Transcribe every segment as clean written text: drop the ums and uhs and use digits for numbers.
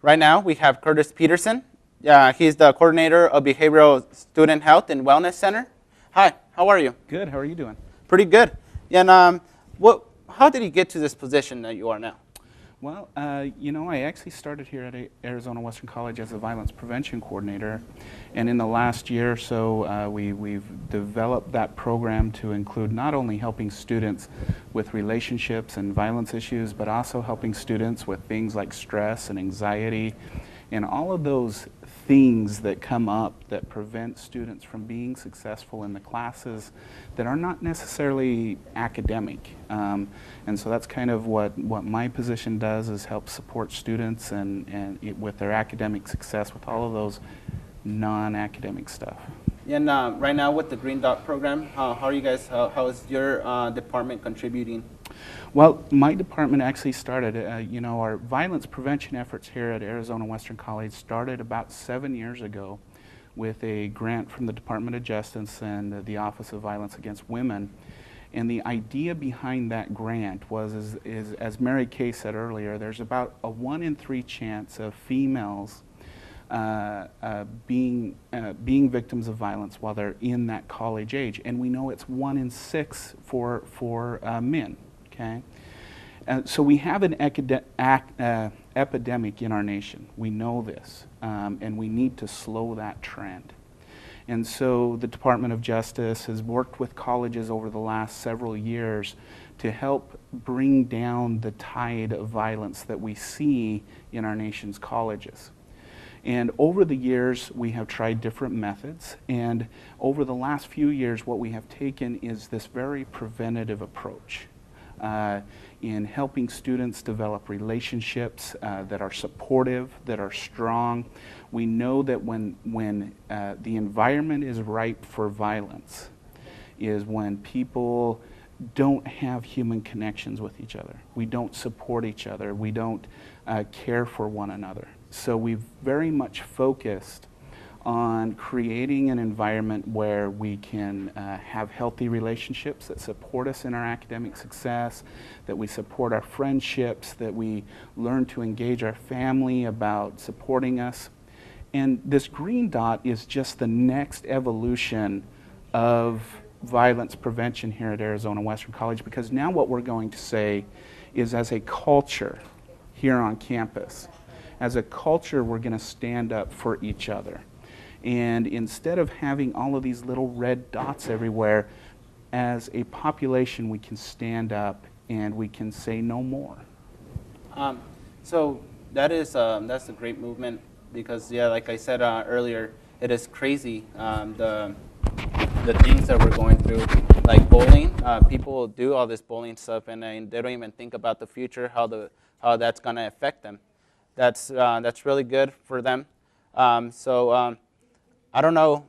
Right now, we have Curtis Peterson. He's the coordinator of Behavioral Student Health and Wellness Center. Hi, how are you? Good. How are you doing? Pretty good. And how did you get to this position that you are now? Well, I actually started here at Arizona Western College as a violence prevention coordinator, and in the last year or so, we've developed that program to include not only helping students with relationships and violence issues, but also helping students with things like stress and anxiety, and all of those things that come up that prevent students from being successful in the classes that are not necessarily academic. And so that's kind of what my position does, is help support students and with their academic success with all of those non-academic stuff. And right now with the Green Dot program, how are you guys, how is your department contributing? Well, my department actually started, our violence prevention efforts here at Arizona Western College started about 7 years ago with a grant from the Department of Justice and the Office of Violence Against Women. And the idea behind that grant was, as Mary Kay said earlier, there's about a 1 in 3 chance of females being victims of violence while they're in that college age. And we know it's 1 in 6 for men. Okay, so we have an epidemic in our nation. We know this, and we need to slow that trend. And so the Department of Justice has worked with colleges over the last several years to help bring down the tide of violence that we see in our nation's colleges. And over the years, we have tried different methods, and over the last few years, what we have taken is this very preventative approach. In helping students develop relationships that are supportive, that are strong. We know that when the environment is ripe for violence is when people don't have human connections with each other. We don't support each other. We don't care for one another. So we've very much focused on creating an environment where we can have healthy relationships that support us in our academic success, that we support our friendships, that we learn to engage our family about supporting us. And this Green Dot is just the next evolution of violence prevention here at Arizona Western College, because now what we're going to say is, as a culture here on campus, as a culture, we're going to stand up for each other. And instead of having all of these little red dots everywhere, as a population, we can stand up and we can say no more. So that's a great movement, because like I said earlier, it is crazy the things that we're going through, like bullying. People do all this bullying stuff, and they don't even think about the future, how that's going to affect them. That's really good for them. I don't know.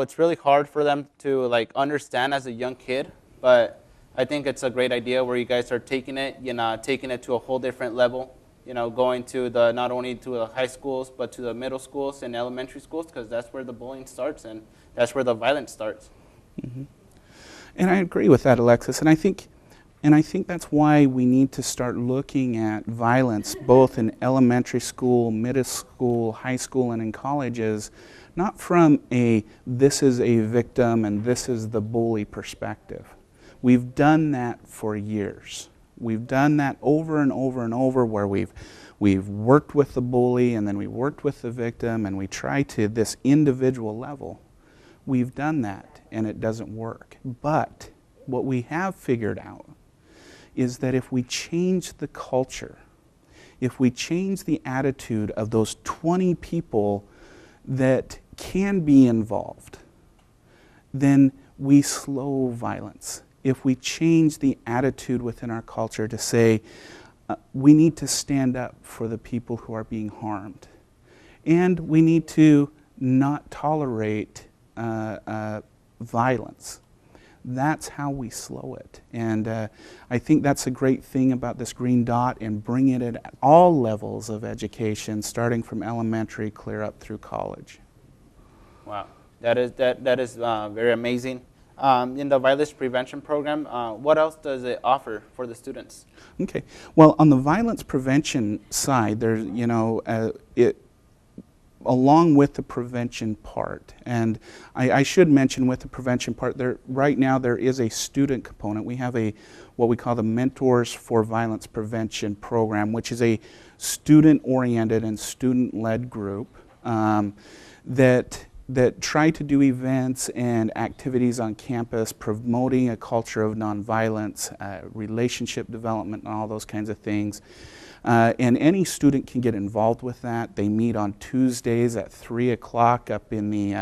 It's really hard for them to understand as a young kid, but I think it's a great idea where you guys are taking it to a whole different level. Going to not only to the high schools, but to the middle schools and elementary schools, because that's where the bullying starts and that's where the violence starts. Mm-hmm. And I agree with that, Alexis. And I think that's why we need to start looking at violence both in elementary school, middle school, high school, and in colleges, not from this is a victim and this is the bully perspective. We've done that for years. We've done that over and over and over, where we've worked with the bully and then we worked with the victim and we try to this individual level. We've done that and it doesn't work. But what we have figured out is that if we change the culture, if we change the attitude of those 20 people that can be involved, then we slow violence. If we change the attitude within our culture to say, we need to stand up for the people who are being harmed, and we need to not tolerate violence. That's how we slow it. And I think that's a great thing about this Green Dot, and bring it at all levels of education, starting from elementary clear up through college. Wow, that is very amazing. In the violence prevention program, what else does it offer for the students? Okay. Well, on the violence prevention side, there's, along with the prevention part, and I should mention with the prevention part, right now there is a student component. We have what we call the Mentors for Violence Prevention program, which is a student-oriented and student-led group that try to do events and activities on campus promoting a culture of nonviolence, relationship development, and all those kinds of things. And any student can get involved with that. They meet on Tuesdays at 3 o'clock up in the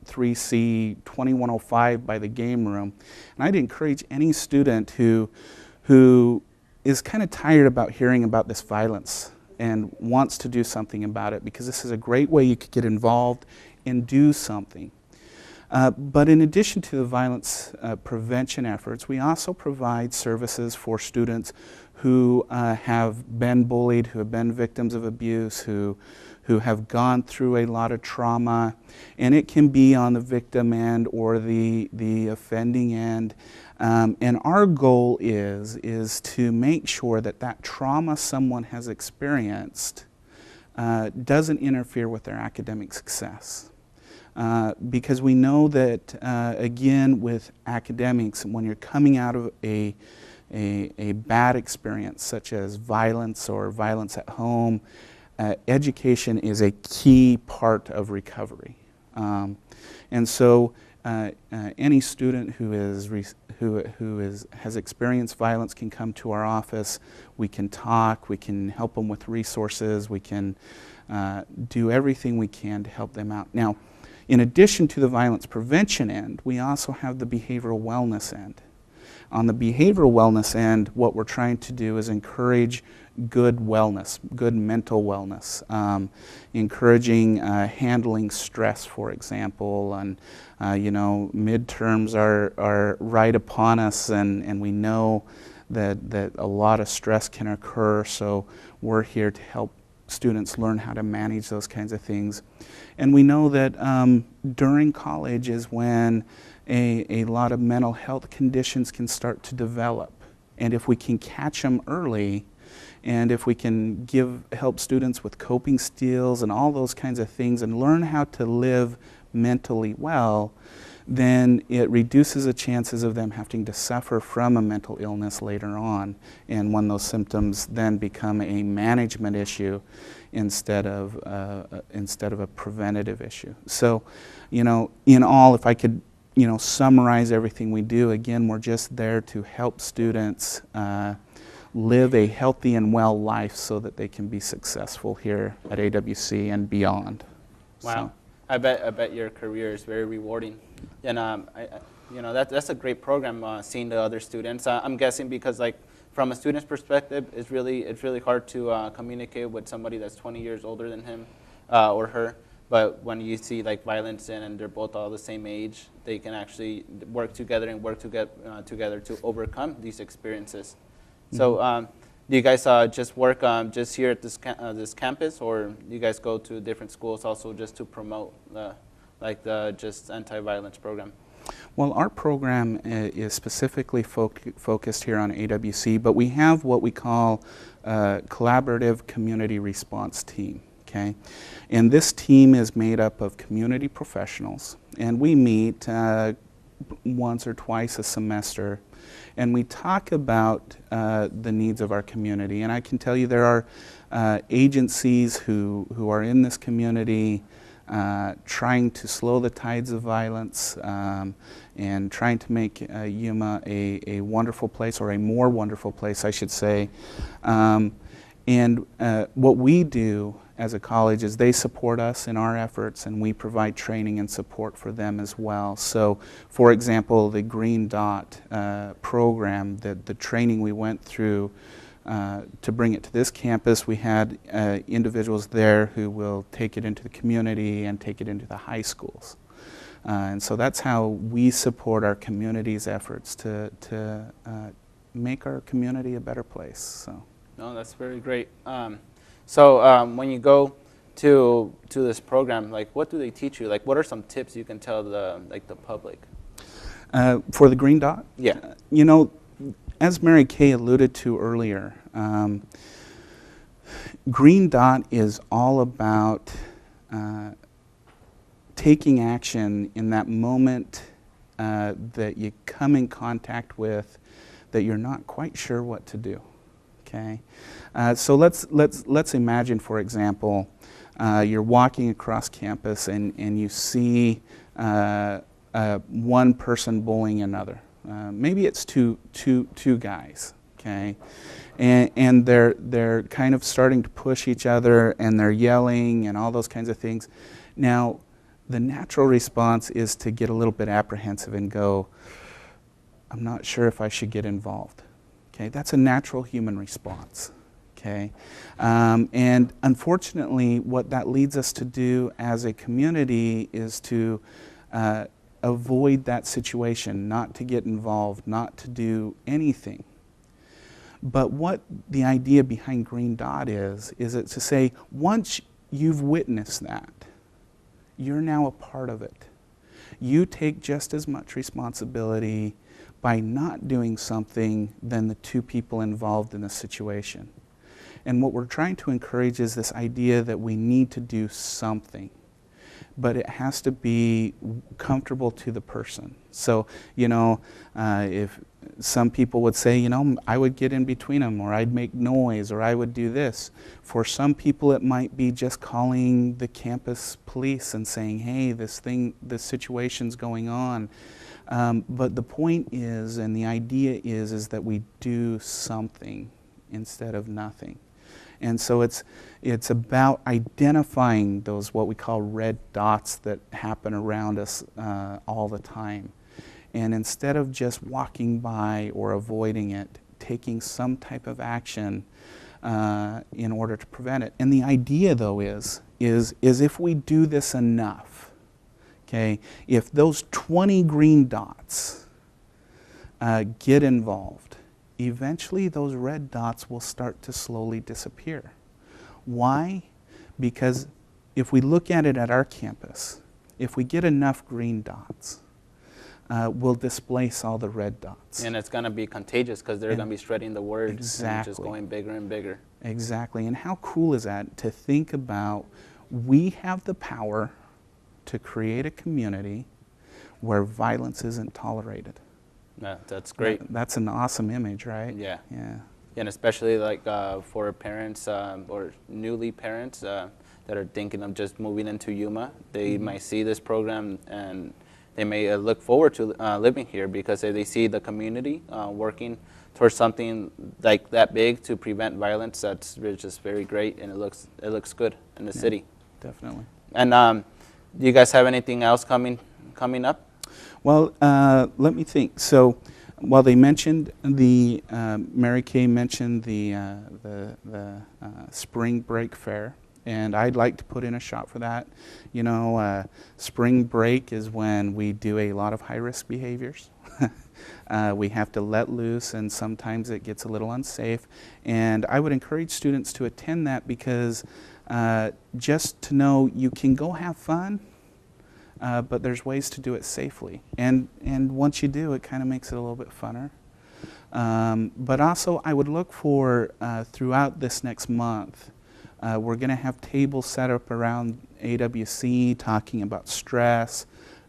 3C 2105 by the game room. And I'd encourage any student who is kind of tired about hearing about this violence and wants to do something about it, because this is a great way you could get involved and do something. But in addition to the violence prevention efforts, we also provide services for students who have been bullied, who have been victims of abuse, who have gone through a lot of trauma, and it can be on the victim end or the offending end. And our goal is to make sure that trauma someone has experienced doesn't interfere with their academic success. Because we know that, again, with academics, when you're coming out of a bad experience, such as violence or violence at home, education is a key part of recovery. And so any student who has experienced violence can come to our office. We can talk, we can help them with resources, we can do everything we can to help them out. Now, in addition to the violence prevention end, we also have the behavioral wellness end. On the behavioral wellness end, what we're trying to do is encourage good wellness, good mental wellness, encouraging handling stress, for example, and midterms are right upon us, and we know that a lot of stress can occur, so we're here to help students learn how to manage those kinds of things. And we know that during college is when a lot of mental health conditions can start to develop. And if we can catch them early, and if we can help students with coping skills and all those kinds of things and learn how to live mentally well, then it reduces the chances of them having to suffer from a mental illness later on, and when those symptoms then become a management issue instead of a preventative issue. So, in all, if I could, summarize everything we do, again, we're just there to help students live a healthy and well life so that they can be successful here at AWC and beyond. Wow. So. I bet your career is very rewarding, and that's a great program. Seeing the other students, I'm guessing because from a student's perspective, it's really hard to communicate with somebody that's 20 years older than him or her. But when you see violence and they're both all the same age, they can actually work together together to overcome these experiences. Mm-hmm. So. Do you guys just work just here at this campus, or do you guys go to different schools also just to promote the just anti-violence program? Well, our program is specifically focused here on AWC, but we have what we call a collaborative community response team. Okay, and this team is made up of community professionals, and we meet once or twice a semester. And we talk about the needs of our community. And I can tell you there are agencies who are in this community trying to slow the tides of violence and trying to make Yuma a wonderful place, or a more wonderful place, I should say. And what we do as a college is they support us in our efforts, and we provide training and support for them as well. So, for example, the Green Dot program, the training we went through to bring it to this campus, we had individuals there who will take it into the community and take it into the high schools. And so that's how we support our community's efforts to make our community a better place. So. No, that's very great. So when you go to this program, what do they teach you? What are some tips you can tell the public? For the green dot? Yeah. You know, as Mary Kay alluded to earlier, green dot is all about taking action in that moment that you come in contact with that you're not quite sure what to do. Okay, so let's imagine, for example, you're walking across campus and you see one person bullying another. Maybe it's two guys. Okay, and they're kind of starting to push each other and they're yelling and all those kinds of things. Now, the natural response is to get a little bit apprehensive and go, I'm not sure if I should get involved. Okay, that's a natural human response. Okay, and unfortunately, what that leads us to do as a community is to avoid that situation, not to get involved, not to do anything. But what the idea behind Green Dot is it to say, once you've witnessed that, you're now a part of it. You take just as much responsibility by not doing something than the two people involved in the situation. And what we're trying to encourage is this idea that we need to do something, but it has to be comfortable to the person. So, you know, if some people would say, you know, I would get in between them, or I'd make noise, or I would do this. For some people, it might be just calling the campus police and saying, hey, this situation's going on. But the point is, and the idea is that we do something instead of nothing. And so it's about identifying those what we call red dots that happen around us all the time. And instead of just walking by or avoiding it, taking some type of action in order to prevent it. And the idea, though, is if we do this enough, okay, if those 20 green dots get involved, eventually those red dots will start to slowly disappear. Why? Because if we look at it at our campus, if we get enough green dots, we'll displace all the red dots. And it's going to be contagious because they're going to be spreading the word. Exactly. And just going bigger and bigger. Exactly. And how cool is that to think about we have the power to create a community where violence isn't tolerated. Yeah, that's great. That's an awesome image, right? Yeah. Yeah. And especially like for parents or newly parents that are thinking of just moving into Yuma, they might see this program and they may look forward to living here because they see the community working towards something like that big to prevent violence. That's just very great, and it looks good in the city. Definitely. And do you guys have anything else coming up? Well, let me think. So, while they mentioned the Mary Kay mentioned the spring break fair. And I'd like to put in a shot for that. You know, spring break is when we do a lot of high-risk behaviors. We have to let loose, and sometimes it gets a little unsafe. And I would encourage students to attend that because just to know you can go have fun, but there's ways to do it safely. And once you do, it kind of makes it a little bit funner. But also, I would look for, throughout this next month, we're going to have tables set up around AWC talking about stress,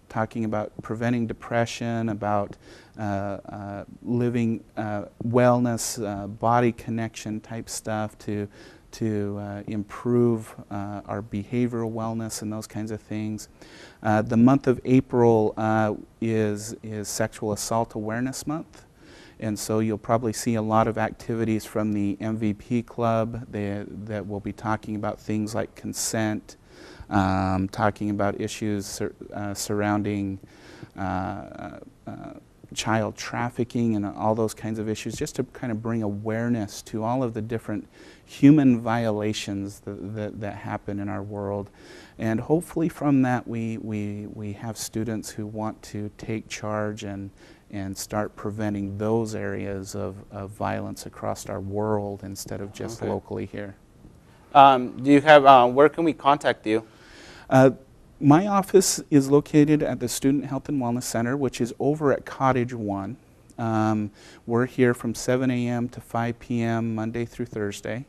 talking about preventing depression, about living wellness, body connection type stuff to improve our behavioral wellness and those kinds of things. The month of April is Sexual Assault Awareness Month. And so you'll probably see a lot of activities from the MVP Club that will be talking about things like consent, talking about issues surrounding child trafficking and all those kinds of issues, just to kind of bring awareness to all of the different human violations that happen in our world. And hopefully from that we have students who want to take charge and start preventing those areas of violence across our world instead of just locally here. Do you have, where can we contact you? My office is located at the Student Health and Wellness Center, which is over at Cottage 1. We're here from 7 a.m. to 5 p.m. Monday through Thursday.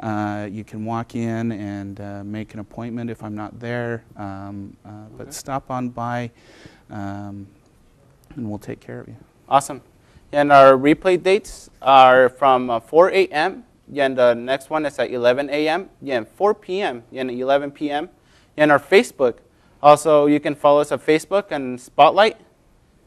You can walk in and make an appointment if I'm not there, but stop on by and we'll take care of you. Awesome. And our replay dates are from 4 a.m. And the next one is at 11 a.m. And 4 p.m. and 11 p.m. And our Facebook. Also, you can follow us on Facebook and Spotlight.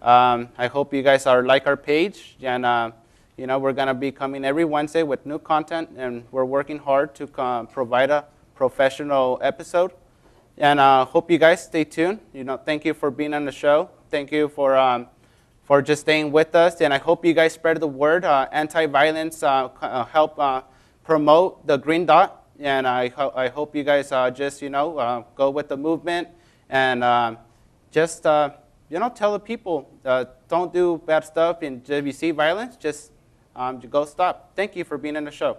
I hope you guys like our page. And we're going to be coming every Wednesday with new content. And we're working hard to provide a professional episode. And hope you guys stay tuned. Thank you for being on the show. Thank you for just staying with us. And I hope you guys spread the word. Anti-violence help promote the green dot. And I hope you guys just, go with the movement. And just, tell the people, don't do bad stuff. And if you see violence, just go stop. Thank you for being on the show.